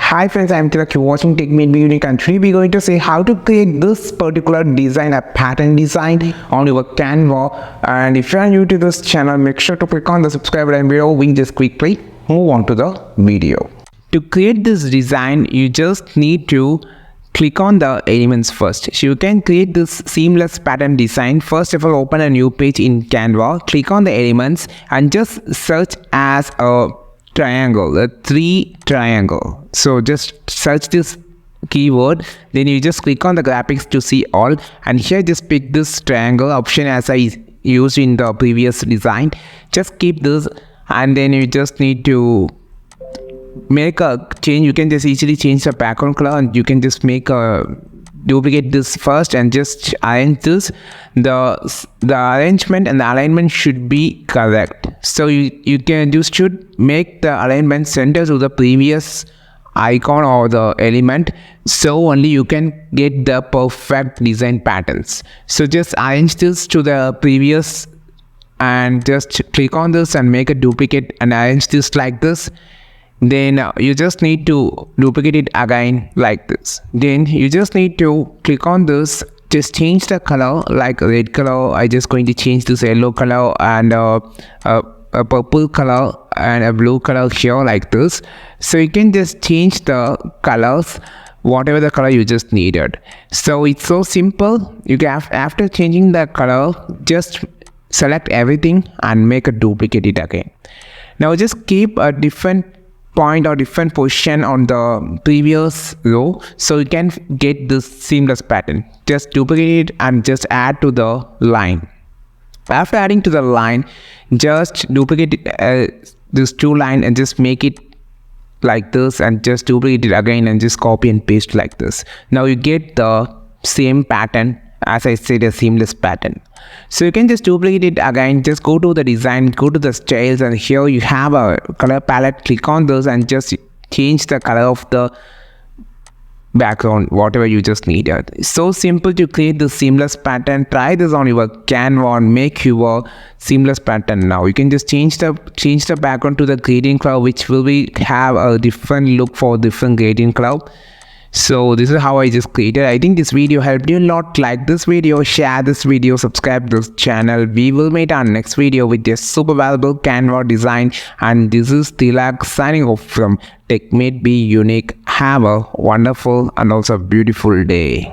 Hi friends, I'm Tilak. You're watching Tech Made Me Unique, and today we're going to say how to create this particular design, a pattern design on your Canva. And if you are new to this channel, make sure to click on the subscribe button below. We just quickly move on to the video. To create this design, you just need to click on the elements first. So you can create this seamless pattern design. First of all, open a new page in Canva, click on the elements and just search as a triangle, a 3 triangle. So just search this keyword, then you just click on the graphics to see all, and here just pick this triangle option as I used in the previous design. Just keep this, and then you just need to make a change. You can just easily change the background color, and you can just make a duplicate this first and just arrange this. The arrangement and the alignment should be correct. So you should make the alignment center to the previous icon or the element, so only you can get the perfect design patterns. So just arrange this to the previous and just click on this and make a duplicate and arrange this like this. Then you just need to duplicate it again like this. Then you just need to click on this, just change the color like red color. I just going to change this yellow color and a purple color and a blue color here like this. So you can just change the colors, whatever the color you just needed. So it's so simple. You can, after changing the color, just select everything and make a duplicate it again. Now just keep a different point or different position on the previous row, so you can get this seamless pattern. Just duplicate it and just add to the line. After adding to the line, just duplicate this 2 line and just make it like this, and just duplicate it again and just copy and paste like this. Now you get the same pattern, as I said, a seamless pattern. So you can just duplicate it again. Just go to the design, go to the styles, and here you have a color palette. Click on this and just change the color of the background, whatever you just needed. It's so simple to create the seamless pattern. Try this on your Canva and make your seamless pattern. Now you can just change the background to the gradient color, which will have a different look for different gradient color. So this is how I just created. I think this video helped you a lot. Like this video, share this video, subscribe this channel. We will meet our next video with a super valuable Canva design. And this is Tilak signing off from Tech Made Be Unique. Have a wonderful and also beautiful day.